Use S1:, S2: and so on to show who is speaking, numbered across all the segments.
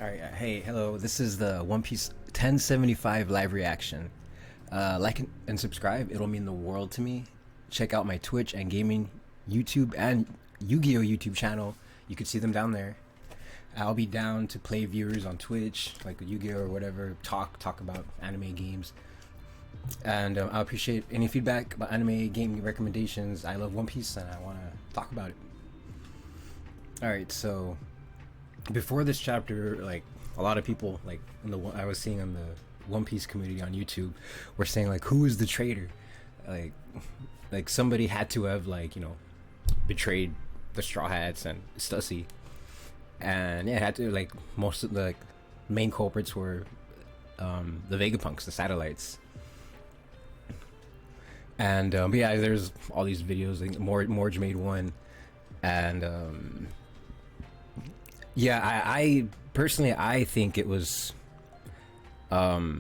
S1: All right, hey, hello. This is the One Piece 1075 live reaction. Like and subscribe; it'll mean the world to me. Check out my Twitch and gaming YouTube and Yu-Gi-Oh YouTube channel. You can see them down there. I'll be down to play viewers on Twitch, like Yu-Gi-Oh or whatever. Talk about anime games, and I appreciate any feedback about anime game recommendations. I love One Piece and I want to talk about it. All right, so before this chapter, like a lot of people, like in the I was seeing on the One Piece community on YouTube, were saying like, who is the traitor? Like, like somebody had to have betrayed the Straw Hats and Stussy, and yeah, it had to like most of the main culprits were the Vegapunks, the satellites. And but yeah, there's all these videos. Like, Morge made one, and yeah, I personally I think it was like,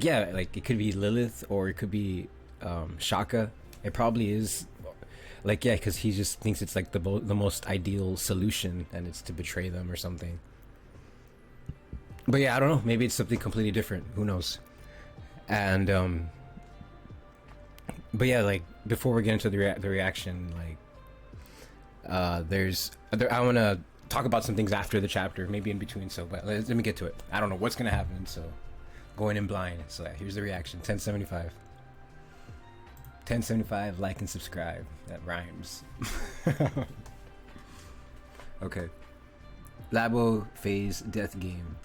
S1: yeah, like it could be Lilith or it could be Shaka. It probably is, like, yeah, because he just thinks it's like the most ideal solution, and it's to betray them or something. But yeah, I don't know. Maybe it's something completely different. Who knows? And but yeah, like before we get into the reaction, like I want to talk about some things after the chapter, maybe in between. So, but let me get to it. I don't know what's gonna happen, so going in blind. So yeah, here's the reaction. 1075. 1075. Like and subscribe. That rhymes. Okay. Labo Phase Death Game.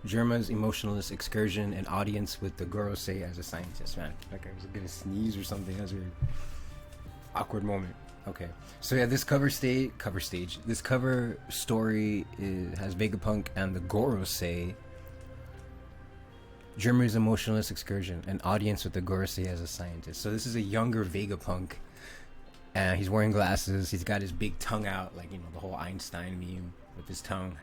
S1: Germa's emotionless excursion and audience with the Gorosei as a scientist. Man, like I was gonna sneeze or something. That was a weird, awkward moment. Okay, so yeah, this this cover story has Vegapunk and the Gorosei. Germa's emotionless excursion, an audience with the Gorosei as a scientist. So this is a younger Vegapunk, and he's wearing glasses. He's got his big tongue out, like the whole Einstein meme with his tongue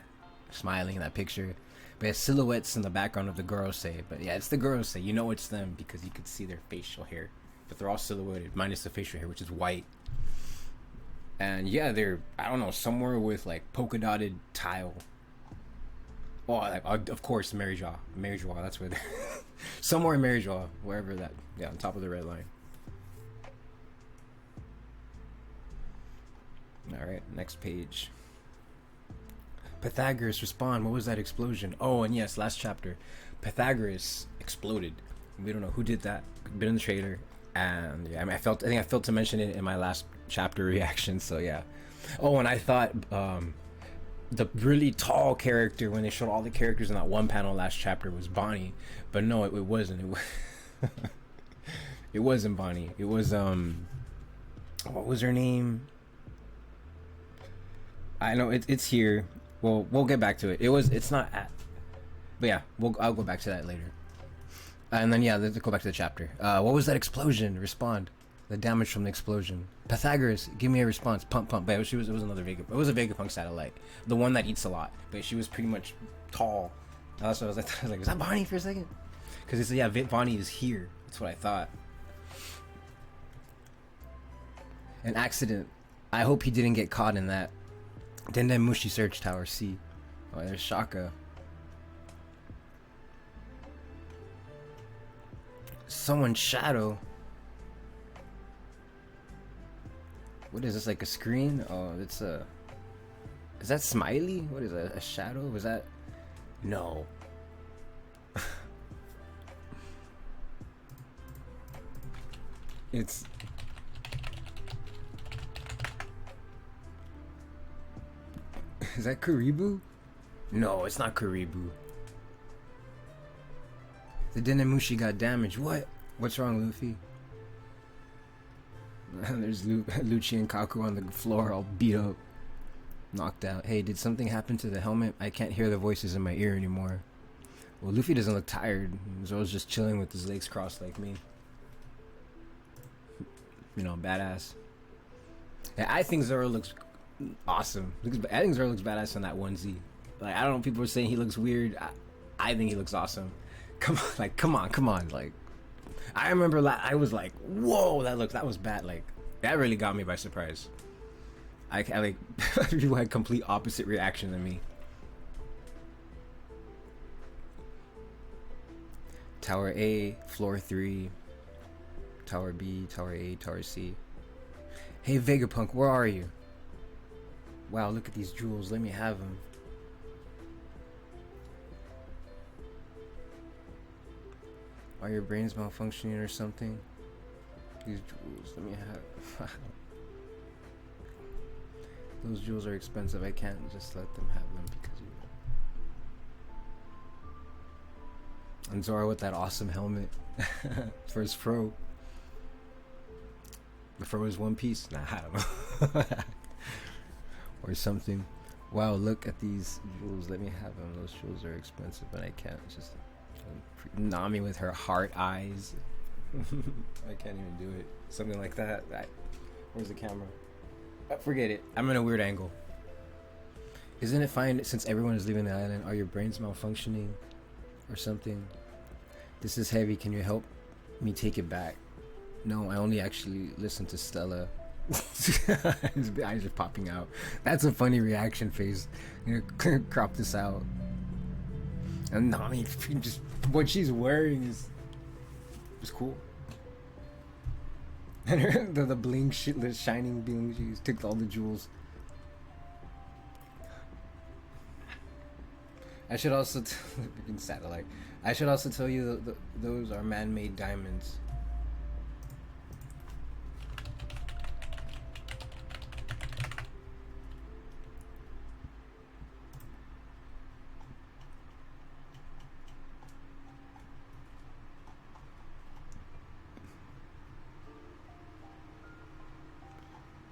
S1: smiling in that picture. But it has silhouettes in the background of the Gorosei. But yeah, it's the Gorosei. You know it's them because you could see their facial hair. But they're all silhouetted, minus the facial hair, which is white. And yeah, they're, I don't know, somewhere with like polka dotted tile. Oh, like, of course, Maryjaw, that's where they're somewhere in Maryjaw, wherever that, yeah, on top of the red line. All right, next page. Pythagoras, respond. What was that explosion? Oh, and yes, last chapter, Pythagoras exploded. We don't know who did that. Been in the trailer, and yeah, I mean, I think I failed to mention it in my last chapter reaction. So yeah. Oh, and I thought the really tall character, when they showed all the characters in that one panel last chapter, was Bonnie, but no, it wasn't. It wasn't Bonnie. It was what was her name? I know it's here. Well, we'll get back to it. It's not at, but yeah, I'll go back to that later. And then yeah, let's go back to the chapter. What was that explosion? Respond. The damage from the explosion. Pythagoras, give me a response. Pump. But it was another Vegapunk. It was a Vegapunk satellite, the one that eats a lot. But she was pretty much tall. That's what I was like, is that Bonnie for a second? Because it's, yeah, Bonnie is here. That's what I thought. An accident. I hope he didn't get caught in that. Denden Mushi Search Tower C. Oh, there's Shaka. Someone's shadow. What is this, like a screen? Oh, it's a... Is that Smiley? What is that, a shadow? Was that... No. It's... Is that Karibu? No, it's not Karibu. The Dennemushi got damaged. What? What's wrong, Luffy? There's Lucci and Kaku on the floor, all beat up, knocked out. Hey, did something happen to the helmet? I can't hear the voices in my ear anymore. Well, Luffy doesn't look tired. Zoro's just chilling with his legs crossed like me. Badass. Yeah, I think Zoro looks awesome. I think Zoro looks badass on that onesie. Like, I don't know, people are saying he looks weird. I think he looks awesome. Come on. Like, I remember I was like, whoa, that was bad. Like, that really got me by surprise. I like people had complete opposite reaction than me. Tower A, floor 3, Tower B, Tower A, Tower C. Hey Vegapunk, where are you? Wow, look at these jewels. Let me have them. Are your brains malfunctioning or something? These jewels, let me have. Those jewels are expensive. I can't just let them have them because you. And Zora with that awesome helmet for his fro. The fro is one piece. Nah, I don't know. Or something. Wow, look at these jewels. Let me have them. Those jewels are expensive, but I can't just. Nami with her heart eyes. I can't even do it. Something like that. Where's the camera? Forget it. I'm in a weird angle. Isn't it fine since everyone is leaving the island? Are your brains malfunctioning or something? This is heavy. Can you help me take it back? No, I only actually listen to Stella. His eyes are popping out. That's a funny reaction face. I'm gonna crop this out. And Nami, just what she's wearing is cool. And her, the bling shit, the shining bling, she took all the jewels. I should also freaking satellite. I should also tell you those are man-made diamonds.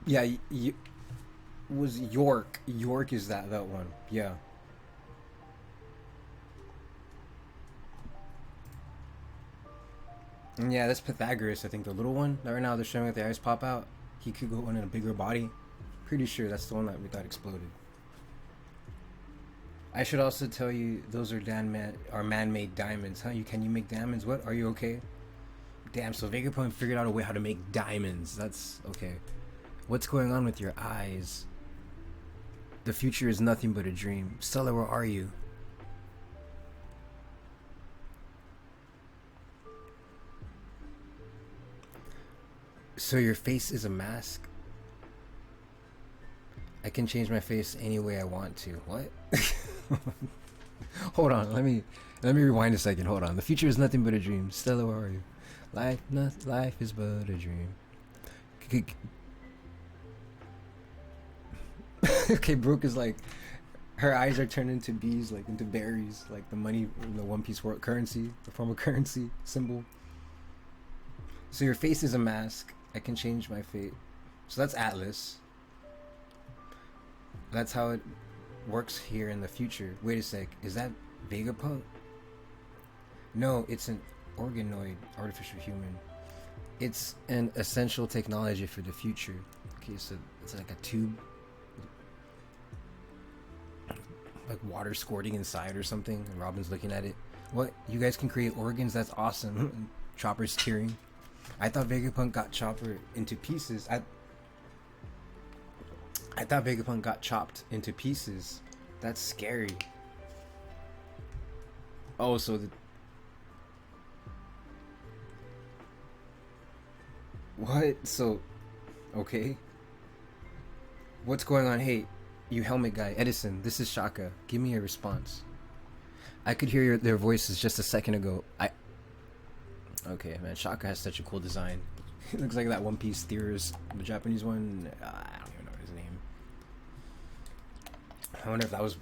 S1: Yeah, was York. York is that one. Yeah. And yeah, that's Pythagoras, I think, the little one. Right now they're showing that the eyes pop out. He could go in a bigger body. Pretty sure that's the one that we got exploded. I should also tell you those are man-made diamonds. Huh? Can you make diamonds? What? Are you okay? Damn, so Vegapunk figured out a way how to make diamonds. That's okay. What's going on with your eyes? The future is nothing but a dream. Stella, where are you? So your face is a mask? I can change my face any way I want to. What? Hold on, let me rewind a second. Hold on. The future is nothing but a dream. Stella, where are you? Life is but a dream. Okay, Brooke is like, her eyes are turned into bees, like into berries, like the money in the One Piece world currency, the form of currency symbol. So your face is a mask. I can change my fate. So that's Atlas. That's how it works here in the future. Wait a sec. Is that Vegapunk? No, it's an organoid artificial human. It's an essential technology for the future. Okay, so it's like a tube, like water squirting inside or something, and Robin's looking at it. What? You guys can create organs? That's awesome. Chopper's tearing. I thought Vegapunk got Chopper into pieces. I thought Vegapunk got chopped into pieces. That's scary. Oh, so the... What? So... Okay. What's going on? Hey, you helmet guy. Edison, this is Shaka. Give me a response. I could hear their voices just a second ago. Okay, man, Shaka has such a cool design. It looks like that One Piece theorist, the Japanese one. I don't even know his name. I wonder if that was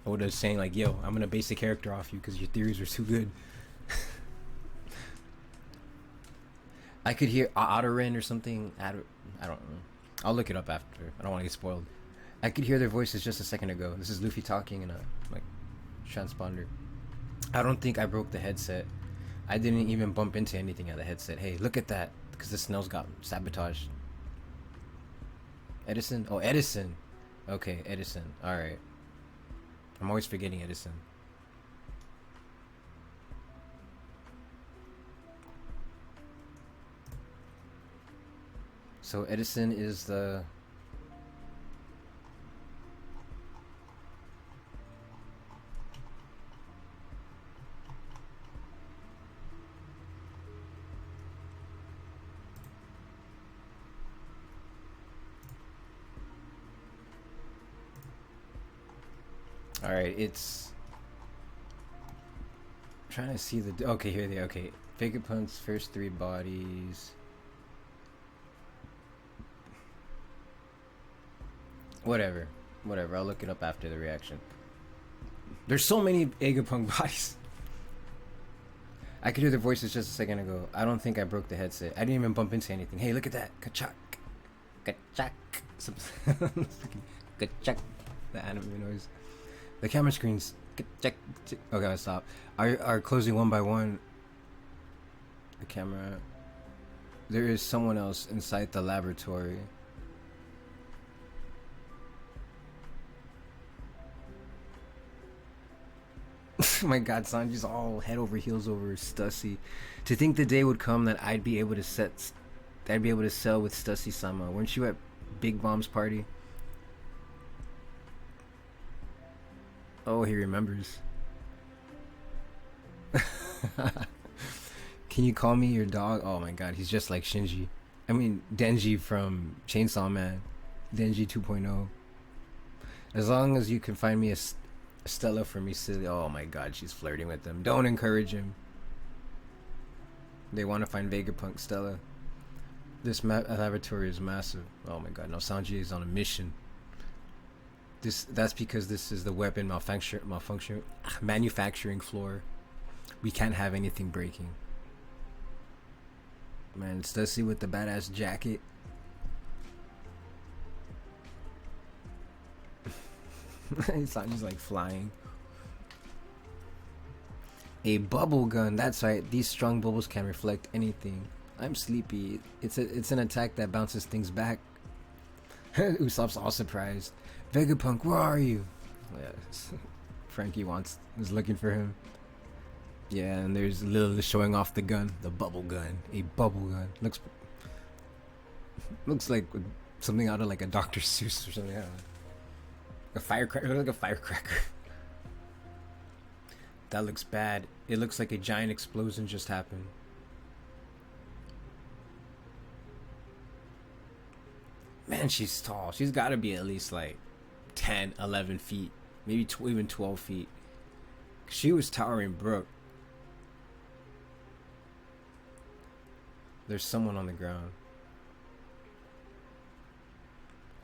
S1: Oda saying like, yo, I'm gonna base the character off you because your theories are too good. I could hear Otterin or something. I don't know. I'll look it up after. I don't want to get spoiled. I could hear their voices just a second ago. This is Luffy talking in a like transponder. I don't think I broke the headset. I didn't even bump into anything at the headset. Hey, look at that. Because the snails got sabotaged. Edison? Oh, Edison. Okay, Edison. Alright. I'm always forgetting Edison. So Edison is the All right, it's trying to see the. Okay, here they. Okay, Vegapunk's first three bodies. Whatever, whatever. I'll look it up after the reaction. There's so many Vegapunk bodies. I could hear their voices just a second ago. I don't think I broke the headset. I didn't even bump into anything. Hey, look at that. Kachak. Kachak. Kachak. The anime noise. The camera screens. Kachak. Okay, I'll stop. Are closing one by one. The camera. There is someone else inside the laboratory. My God, Sanji's all head over heels over Stussy. To think the day would come that I'd be able to sell with Stussy Sama. Weren't you at Big Bomb's party? Oh, he remembers. Can you call me your dog? Oh my God, he's just like Shinji. I mean Denji from Chainsaw Man. Denji 2.0. As long as you can find me a Stella for me, silly. Oh my God, she's flirting with them. Don't encourage him. They want to find Vegapunk Stella. This laboratory is massive. Oh my God, no, Sanji is on a mission. That's because this is the weapon manufacturing floor. We can't have anything breaking. Man, it's Stussy with the badass jacket. Sanji's like flying. A bubble gun. That's right. These strong bubbles can reflect anything. I'm sleepy. It's an attack that bounces things back. Usopp's all surprised. Vegapunk, where are you? Yes. Frankie is looking for him. Yeah, and there's Lil showing off the gun, the bubble gun. A bubble gun. Looks like something out of like a Dr. Seuss or something. I don't know. A firecracker. It looks like a firecracker. That looks bad. It looks like a giant explosion just happened. Man, she's tall. She's got to be at least like 10, 11 feet. Maybe even 12 feet. She was towering Brooke. There's someone on the ground.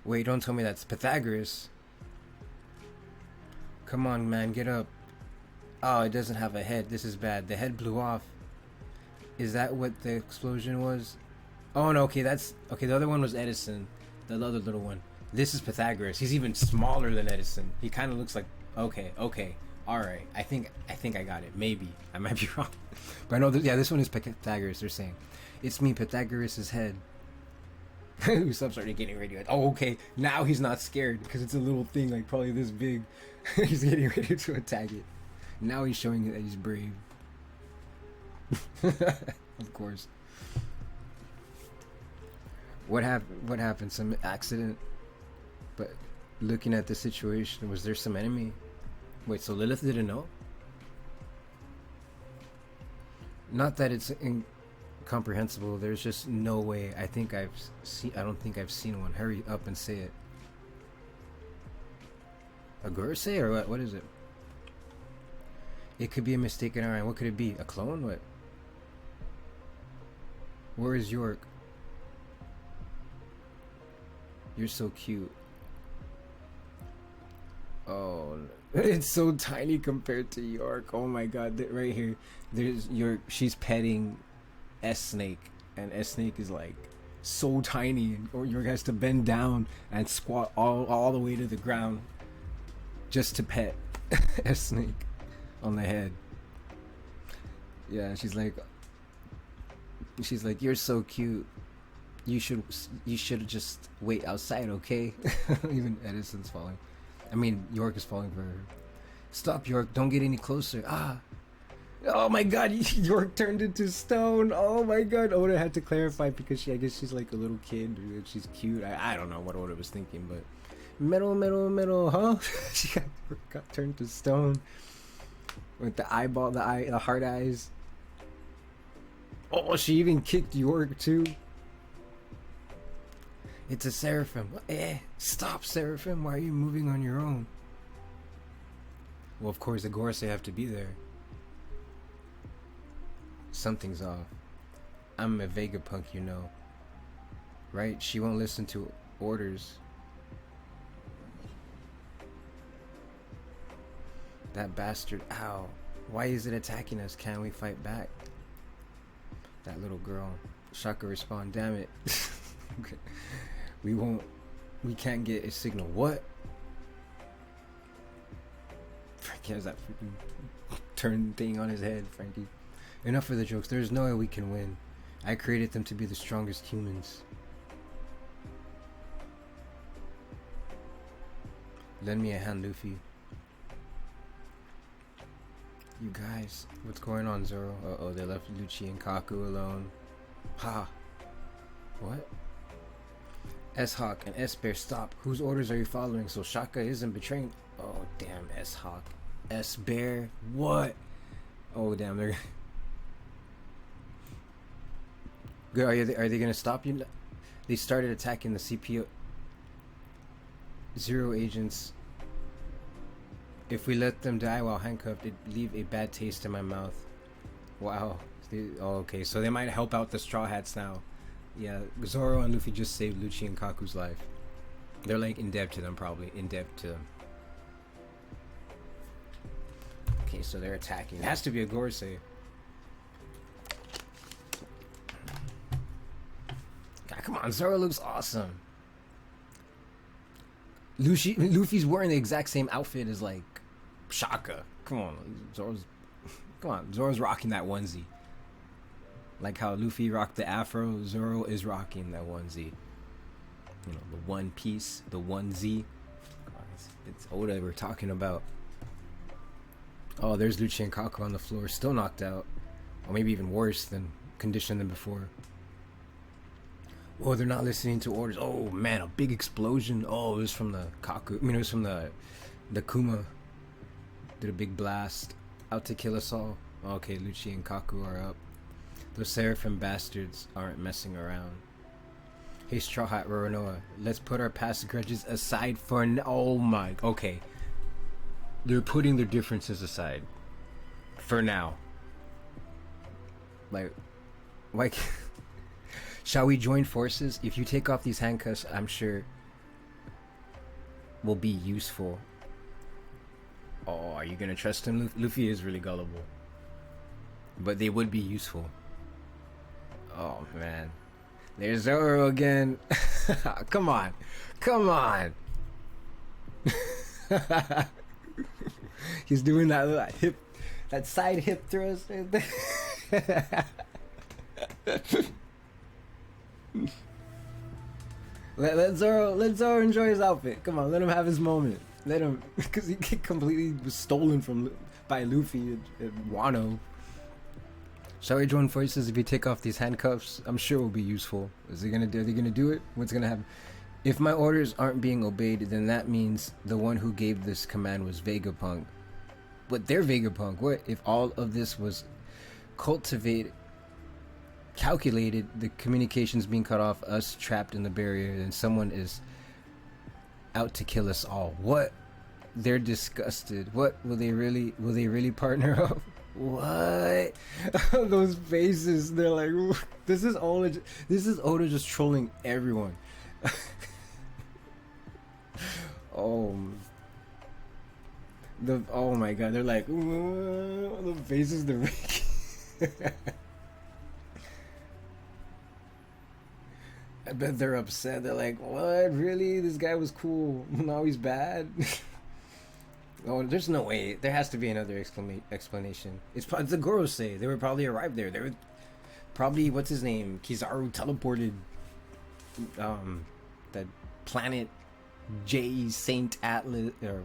S1: Wait, don't tell me that's Pythagoras. Come on, man, get up. Oh, it doesn't have a head. This is bad. The head blew off. Is that what the explosion was? Oh, no, okay, the other one was Edison. The other little one. This is Pythagoras. He's even smaller than Edison. He kind of looks like... Okay. Alright. I think I got it. Maybe. I might be wrong. But I know, this one is Pythagoras, they're saying. It's me, Pythagoras' head. Usopp started getting ready. Like, oh, okay. Now he's not scared because it's a little thing, like probably this big. He's getting ready to attack it. Now he's showing that he's brave. Of course. What happened? Some accident? But looking at the situation, was there some enemy? Wait, so Lilith didn't know? Not that it's incomprehensible. There's just no way. I don't think I've seen one. Hurry up and say it. A Gorosei or what? What is it? It could be a mistaken eye. What could it be? A clone? What? Where is York? You're so cute. Oh, it's so tiny compared to York. Oh my God! Right here, there's York. She's petting S Snake, and S Snake is like so tiny, or York has to bend down and squat all the way to the ground just to pet S Snake on the head. Yeah, she's like, you're so cute. You should just wait outside, okay? Even Edison's falling. I mean, York is falling for her. Stop, York! Don't get any closer. Ah! Oh my God! York turned into stone. Oh my God! Oda had to clarify because I guess she's like a little kid. She's cute. I don't know what Oda was thinking, but metal, huh? She got turned to stone with the eyeball, the hard eyes. Oh, she even kicked York too. It's a Seraphim. Stop, Seraphim. Why are you moving on your own? Well, of course, the Gorosei have to be there. Something's off. I'm a Vegapunk, you know. Right? She won't listen to orders. That bastard. Ow. Why is it attacking us? Can't we fight back? That little girl. Shaka respond. Damn it. Okay. We can't get a signal. What? Frankie has that freaking turn thing on his head, Frankie. Enough of the jokes. There's no way we can win. I created them to be the strongest humans. Lend me a hand, Luffy. You guys, what's going on, Zoro? Uh-oh, they left Lucci and Kaku alone. Ha! What? S-Hawk and S-Bear, stop. Whose orders are you following? So Shaka isn't betraying... Oh, damn, S-Hawk. S-Bear? What? Oh, damn, they're... Good, are they gonna stop you? They started attacking the CPO... Zero agents. If we let them die while handcuffed, it'd leave a bad taste in my mouth. Wow. Oh, okay, so they might help out the Straw Hats now. Yeah, Zoro and Luffy just saved Lucci and Kaku's life. They're like in debt to them, probably. In debt to them. Okay, so they're attacking. It has to be a Gorosei. God, come on, Zoro looks awesome. Luffy's wearing the exact same outfit as like Shaka. Come on, Zoro's rocking that onesie. Like how Luffy rocked the afro, Zoro is rocking that onesie. You know, the one piece, the onesie. It's Oda we're talking about. Oh, there's Lucci and Kaku on the floor, still knocked out. Or maybe even worse than conditioned than before. Oh, they're not listening to orders. Oh man, a big explosion. Oh, it was from the Kaku. I mean, it was from the Kuma. Did a big blast out to kill us all. Okay, Lucci and Kaku are up. Those Seraphim bastards aren't messing around. Hey, Straw Hat Roronoa, let's put our past grudges aside for oh my. Okay, they're putting their differences aside for now. Like, why? Shall we join forces? If you take off these handcuffs, I'm sure will be useful. Oh, are you gonna trust him? Luffy is really gullible, but they would be useful. Oh man, there's Zoro again. Come on, come on. He's doing that hip, that side hip thrust right there. Let Zoro enjoy his outfit. Come on, let him have his moment. Let him, because he completely was stolen from by Luffy and Wano. Shall we join forces? If you take off these handcuffs, I'm sure it will be useful. Are they gonna do it? What's gonna happen? If my orders aren't being obeyed, then that means the one who gave this command was Vegapunk. But they're Vegapunk. What if all of this was calculated, the communications being cut off, us trapped in the barrier, and someone is out to kill us all? What? They're disgusted. What? Will they really partner up? What? Those faces, they're like, this is Oda just trolling everyone. Oh my god, they're like, the faces they're making. I bet they're upset. They're like, what? Really? This guy was cool. Now he's bad? Oh, there's no way. There has to be another explanation. It's the Gorosei. They were probably arrived there. They were probably, what's his name? Kizaru teleported that planet J Saint Atlas, or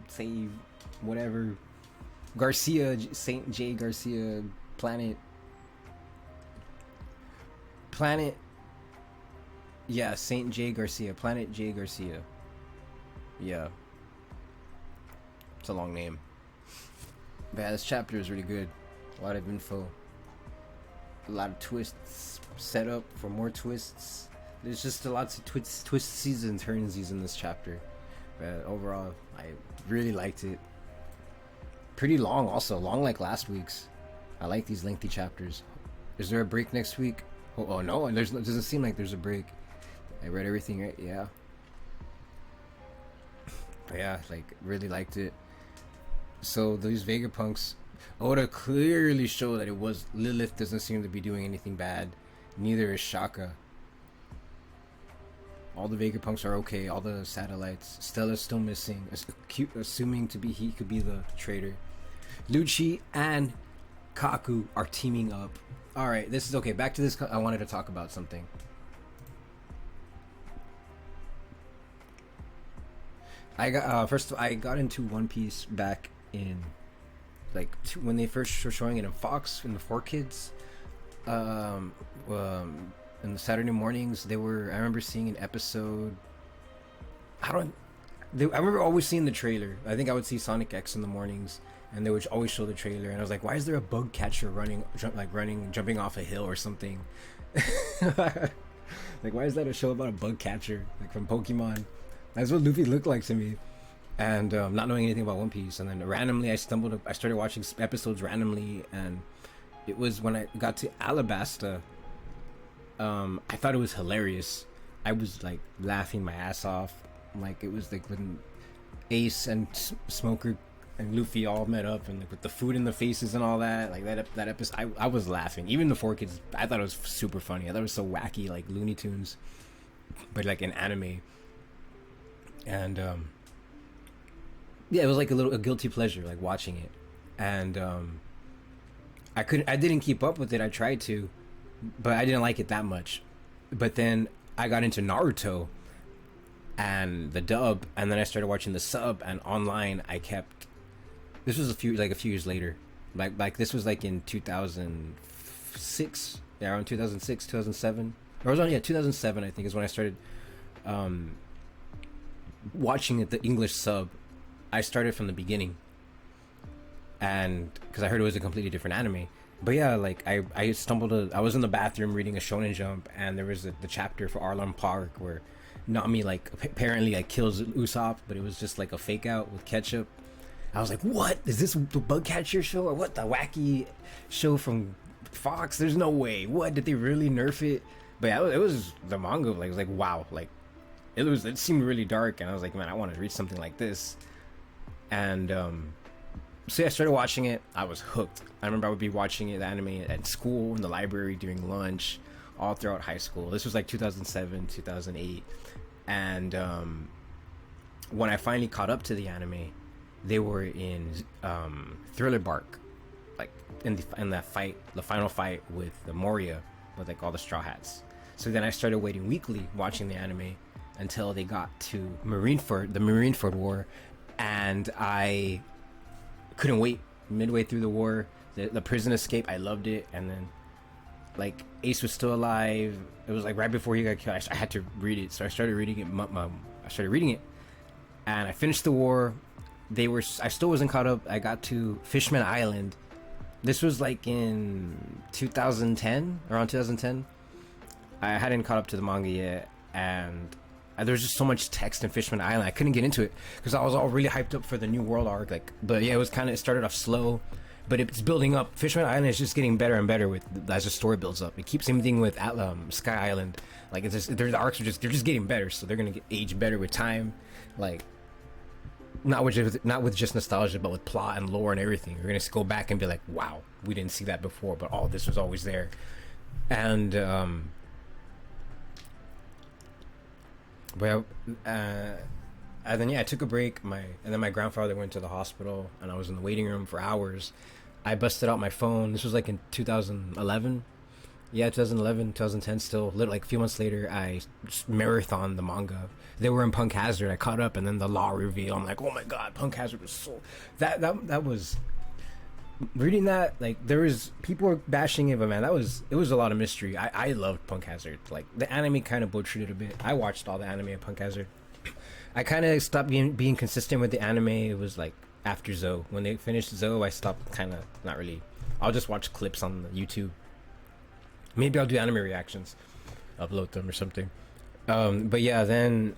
S1: say whatever, Garcia, Saint J Garcia planet, yeah, Saint J Garcia, planet J Garcia. Yeah, it's a long name. But yeah, this chapter is really good. A lot of info, a lot of twists set up for more twists. There's just a lot of twists and turnsies in this chapter. But overall, I really liked it. pretty long. Also, long like last week's. I like these lengthy chapters. Is there a break next week? Oh no, and there's doesn't seem like there's a break. I read everything right. Yeah. But yeah, like really liked it. So these Vegapunks, Oda clearly showed that it was Lilith doesn't seem to be doing anything bad. Neither is Shaka. All the Vegapunks are okay. All the satellites. Stella's still missing. Assuming to be he could be the traitor. Lucci and Kaku are teaming up. All right, this is okay. Back to this. I wanted to talk about something. I got first. I got into One Piece back in like when they first were showing it in Fox in the 4Kids. In the Saturday mornings, they were. I remember seeing an episode. I remember always seeing the trailer. I think I would see Sonic X in the mornings, and they would always show the trailer. And I was like, "Why is there a bug catcher jumping off a hill or something?" Like, why is that a show about a bug catcher like from Pokemon? That's what Luffy looked like to me. And not knowing anything about One Piece, and then randomly I started watching episodes randomly, and it was when I got to Alabasta. I thought it was hilarious. I was like laughing my ass off. Like it was like when Ace and Smoker and Luffy all met up, and like with the food in the faces and all that. Like that episode, I was laughing. Even the 4Kids, I thought it was super funny. I thought it was so wacky, like Looney Tunes, but like in anime. And yeah, it was like a guilty pleasure, like watching it. And I didn't keep up with it. I tried to, but I didn't like it that much. But then I got into Naruto and the dub, and then I started watching the sub, and online I kept. This was a few years later, like this was like in 2006, yeah, around 2006, 2007, or it was on 2007 I think is when I started watching it the English sub. I started from the beginning, and because I heard it was a completely different anime. But yeah, like I was in the bathroom reading a Shonen Jump, and there was the chapter for Arlong Park where Nami like apparently like kills Usopp, but it was just like a fake out with ketchup. I was like, what is this, the bug catcher show, or what, the wacky show from Fox? There's no way. What, did they really nerf it? But yeah, it was the manga, like it was like wow, like it seemed really dark, and I was like, man, I want to read something like this. And so yeah, I started watching it. I was hooked. I remember I would be watching it, the anime, at school, in the library, during lunch, all throughout high school. This was like 2007, 2008. And when I finally caught up to the anime, they were in Thriller Bark, like in that fight, the final fight with the Moria, with like all the Straw Hats. So then I started waiting weekly, watching the anime, until they got to the Marineford War, and I couldn't wait. Midway through the war, the prison escape, I loved it. And then like Ace was still alive. It was like right before he got killed. I had to read it, so I started reading it. And I finished the war. I still wasn't caught up. I got to Fishman Island. This was like in 2010, around 2010. I hadn't caught up to the manga yet, and there was just so much text in Fishman Island. I couldn't get into it because I was all really hyped up for the New World arc. Like, but yeah, it started off slow, but it's building up. Fishman Island is just getting better and better as the story builds up. It keeps same thing with Sky Island. Like the arcs they're just getting better, so they're gonna age better with time. Like, not with just nostalgia, but with plot and lore and everything. You're gonna go back and be like, wow, we didn't see that before, but all this was always there. And well, and then I took a break. And then my grandfather went to the hospital, and I was in the waiting room for hours. I busted out my phone. This was like in 2011. Yeah, 2011, 2010. Still, like a few months later, I marathoned the manga. They were in Punk Hazard. I caught up, and then the law reveal. I'm like, oh my god, Punk Hazard was so that was. Reading that, like, there was people were bashing it, but man, it was a lot of mystery. I loved Punk Hazard. Like, the anime kind of butchered it a bit. I watched all the anime of Punk Hazard. I kind of stopped being consistent with the anime. It was like after Zoe. When they finished Zoe, I stopped kind of, not really. I'll just watch clips on YouTube. Maybe I'll do anime reactions, upload them or something. But yeah, then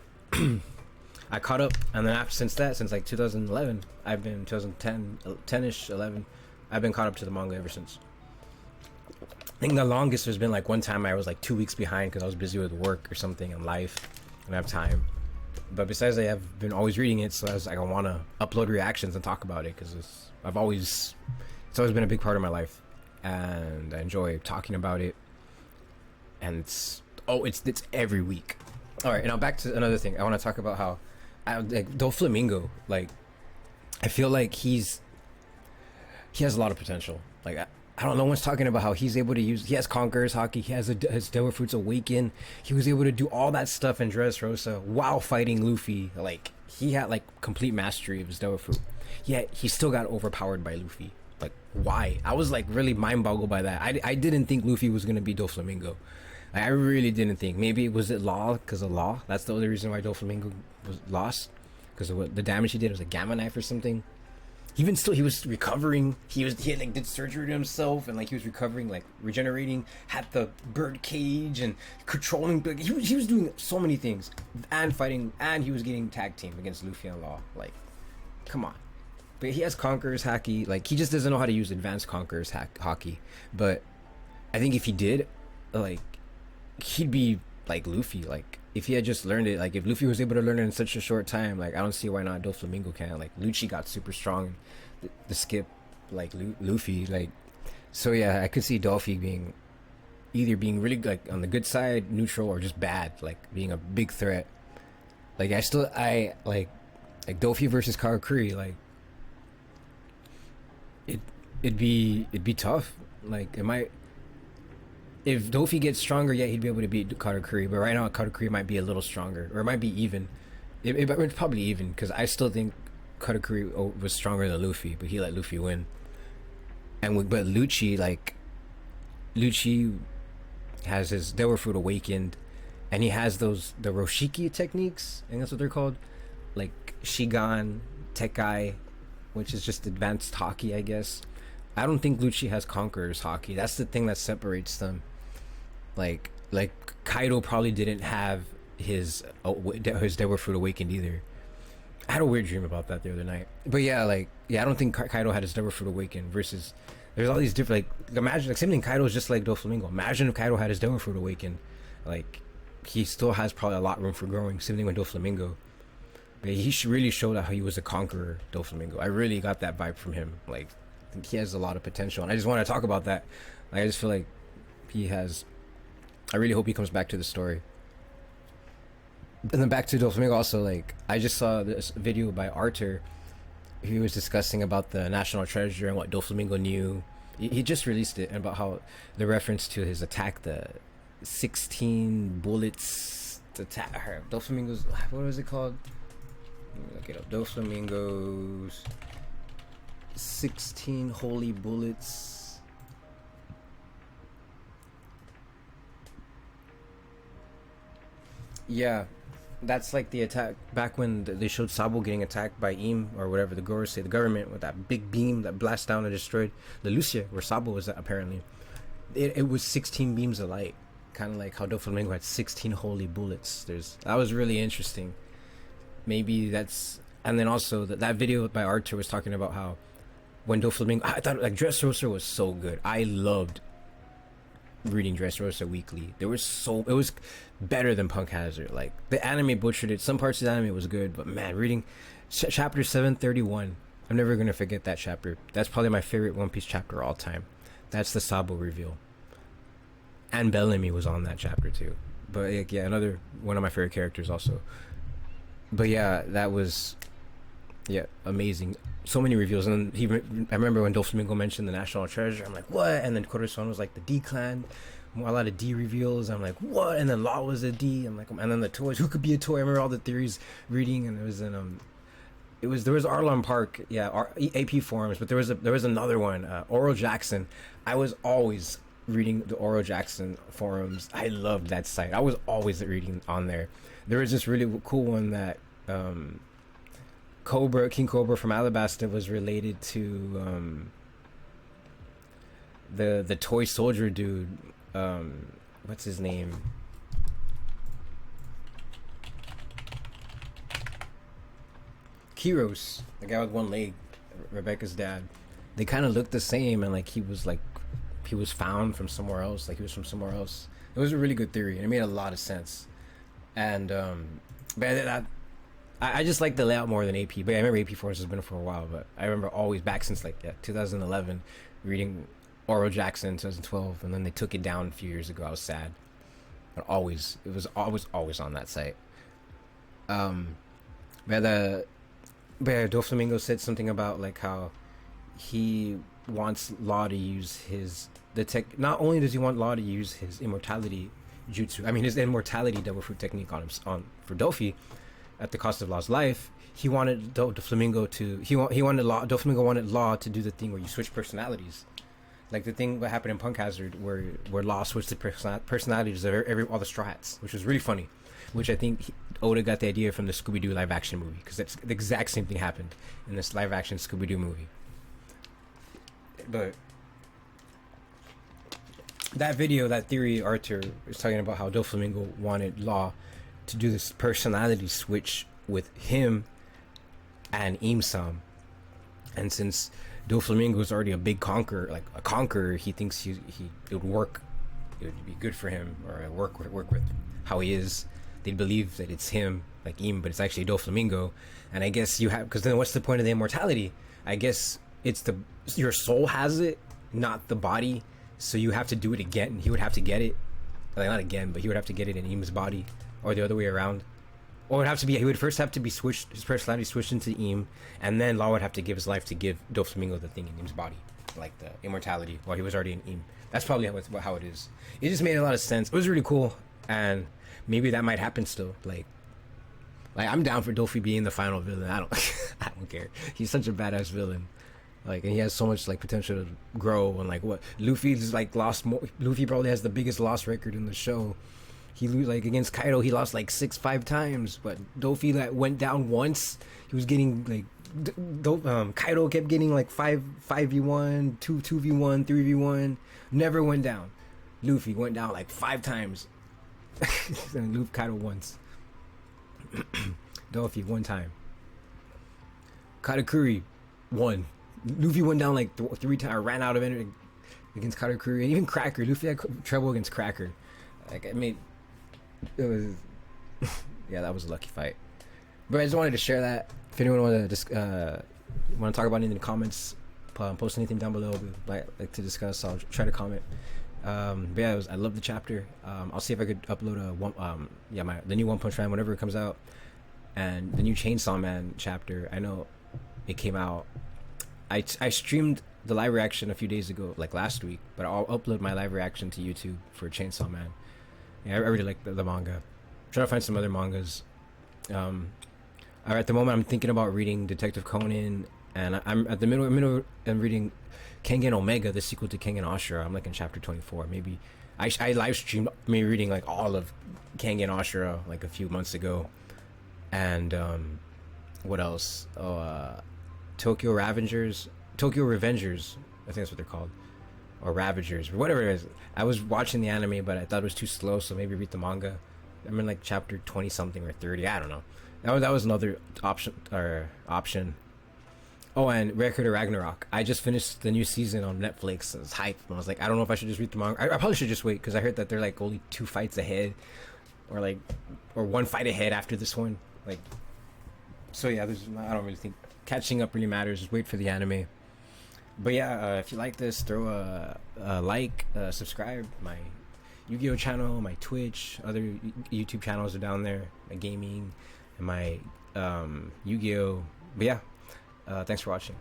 S1: I caught up, and then after since like 2011, I've been 2010, 10ish, 11. I've been caught up to the manga ever since. I think the longest there's been like one time I was like 2 weeks behind because I was busy with work or something and life, and I have time. But besides, I have been always reading it, so I was like, I want to upload reactions and talk about it because it's always been a big part of my life, and I enjoy talking about it. And it's every week. All right, now back to another thing. I want to talk about how, like Doflamingo, like I feel like he has a lot of potential. Like I don't know. One's talking about how he's able to use. He has Conqueror's Haki. He has his Devil Fruits Awaken. He was able to do all that stuff in Dressrosa while fighting Luffy. Like he had like complete mastery of his Devil Fruit. Yet he still got overpowered by Luffy. Like why? I was like really mind boggled by that. I didn't think Luffy was gonna be Doflamingo. I really didn't think. Maybe was it Law because of Law? That's the only reason why Doflamingo was lost, because of what the damage he did. It was a gamma knife or something. Even still, he was recovering. He like did surgery to himself, and like he was recovering, like regenerating. Had the bird cage and controlling. Like, he was doing so many things and fighting, and he was getting tag team against Luffy and Law. Like, come on. But he has Conqueror's Haki. Like he just doesn't know how to use advanced Conqueror's Haki. But I think if he did, like, he'd be like Luffy. Like if he had just learned it, like if Luffy was able to learn it in such a short time, like I don't see why not Doflamingo can. Like Lucci got super strong, the skip like Luffy. Like so yeah, I could see Dolphy being really like on the good side, neutral, or just bad, like being a big threat. Like I like Dolphy versus Karakuri. Like it'd be tough. Like it might. If Dofi gets stronger, yeah, he'd be able to beat Katakuri. But right now, Katakuri might be a little stronger, or it might be even. It's probably even, because I still think Katakuri was stronger than Luffy, but he let Luffy win. But Lucci has his Devil Fruit awakened, and he has the Roshiki techniques, I think that's what they're called, like Shigan, Tekai, which is just advanced Haki, I guess. I don't think Lucci has Conqueror's Haki. That's the thing that separates them. Like Kaido probably didn't have his Devil Fruit awakened either. I had a weird dream about that the other night. But yeah, I don't think Kaido had his Devil Fruit awakened. Versus, there's all these different, like imagine, like same thing. Kaido's just like Doflamingo. Imagine if Kaido had his Devil Fruit awakened. Like he still has probably a lot of room for growing. Same thing with Doflamingo. But he really showed how he was a conqueror, Doflamingo. I really got that vibe from him. Like I think he has a lot of potential, and I just want to talk about that. Like, I just feel like he has. I really hope he comes back to the story. And then back to Doflamingo also, like I just saw this video by Arthur. He was discussing about the National Treasure and what Doflamingo knew. He just released it, and about how the reference to his attack, the 16 bullets attack. Doflamingo's, what was it called? Let me look it up. Doflamingo's 16 holy bullets. Yeah, that's like the attack back when they showed Sabo getting attacked by Im or whatever the Goros say, the government, with that big beam that blasted down and destroyed the Lucia where Sabo was at, apparently. It was 16 beams of light, kind of like how Doflamingo had 16 holy bullets. That was really interesting. Maybe that's, and then also that video by Arthur was talking about how when Doflamingo, I thought like Dressrosa was so good. I loved reading Dressrosa weekly. It was better than Punk Hazard. Like the anime butchered it. Some parts of the anime was good, but man, reading chapter 731, I'm never gonna forget that chapter. That's probably my favorite One Piece chapter all time. That's the Sabo reveal, and Bellamy was on that chapter too. But like, yeah, another one of my favorite characters also. But yeah, that was amazing. So many reveals. And then I remember when Doflamingo mentioned the National Treasure, I'm like, what? And then Corazon was like the D clan, a lot of D reveals. I'm like, what? And then Law was a D. I'm like, and then the toys, who could be a toy? I remember all the theories reading, and it was in there was Arlon Park, AP forums, but there was another one, Oro Jackson. I was always reading the Oro Jackson forums. I loved that site. I was always reading on there. There was this really cool one that King Cobra from Alabasta was related to the toy soldier dude. What's his name? Heroes, the guy with one leg, Rebecca's dad. They kind of looked the same, and he was found from somewhere else. Like he was from somewhere else. It was a really good theory, and it made a lot of sense. And but I just like the layout more than AP. But I remember AP Force has been for a while. But I remember always back since 2011, reading Oro Jackson 2012, and then they took it down a few years ago. I was sad, but it was always on that site. But Doflamingo said something about like how he wants Law to use the tech. Not only does he want Law to use his immortality jutsu, I mean his immortality double fruit technique on for Dofi at the cost of Law's life. He wanted Doflamingo to Doflamingo wanted Law to do the thing where you switch personalities, like the thing that happened in Punk Hazard where Law switched the personalities of all the Straw Hats, which was really funny. Which I think Oda got the idea from the Scooby-Doo live action movie, because that's the exact same thing happened in this live action Scooby-Doo movie. But that video, that theory, Arthur is talking about how Doflamingo wanted Law to do this personality switch with him and Imsam, and since Doflamingo is already a big conqueror, he thinks it would work. It would be good for him, or work with how he is. They'd believe that it's him, like Im, but it's actually Doflamingo. And I guess because then what's the point of the immortality? I guess it's your soul has it, not the body. So you have to do it again. He would have to get it, like not again, but he would have to get it in Im's body, or the other way around. Or he would first have to be switched, his personality switched into Im, and then Law would have to give his life to give Doflamingo the thing in Im's body, like the immortality, while he was already in Im. That's probably how it is. It just made a lot of sense. It was really cool, and maybe that might happen still. Like I'm down for Dofi being the final villain. I don't care. He's such a badass villain. Like, and he has so much like potential to grow. And like what Luffy's like lost more. Luffy probably has the biggest loss record in the show. He like against Kaido, he lost like 5 times. But Dofi like went down once. He was getting like Kaido kept getting like 5v1, 2v1, 3v1. Never went down. Luffy went down like 5 times. And Luffy Kaido once. Dofi 1 time. Katakuri 1. Luffy went down like 3 times. Ran out of energy against Katakuri, and even Cracker. Luffy had trouble against Cracker. Like it was. Yeah, that was a lucky fight. But I just wanted to share that. If anyone want to talk about anything in the comments, post anything down below. Like to discuss. I'll try to comment. But yeah, I love the chapter. I'll see if I could upload the new One Punch Man whenever it comes out, and the new Chainsaw Man chapter. I know it came out. I streamed the live reaction a few days ago, like last week, but I'll upload my live reaction to YouTube for Chainsaw Man. Yeah, I really like the manga. I'm trying to find some other mangas. At the moment, I'm thinking about reading Detective Conan, and I'm at the middle. I'm reading Kengan Omega, the sequel to Kengan Ashura. I'm like in chapter 24. Maybe I live streamed me reading like all of Kengan Ashura like a few months ago. And what else? Tokyo Revengers, I think that's what they're called, or Ravagers, or whatever it is. I was watching the anime, but I thought it was too slow, so maybe read the manga. I'm in like chapter 20 something or 30. I don't know. That was another option. Oh, and Record of Ragnarok. I just finished the new season on Netflix. I was hyped. I was like, I don't know if I should just read the manga. I probably should just wait, because I heard that they're like only 2 fights ahead, or 1 fight ahead after this one. Like, so yeah, I don't really think catching up really matters. Just wait for the anime. But yeah, if you like this, throw a like, subscribe. My Yu-Gi-Oh channel, my Twitch, other YouTube channels are down there. My gaming and my Yu-Gi-Oh. But yeah. Thanks for watching.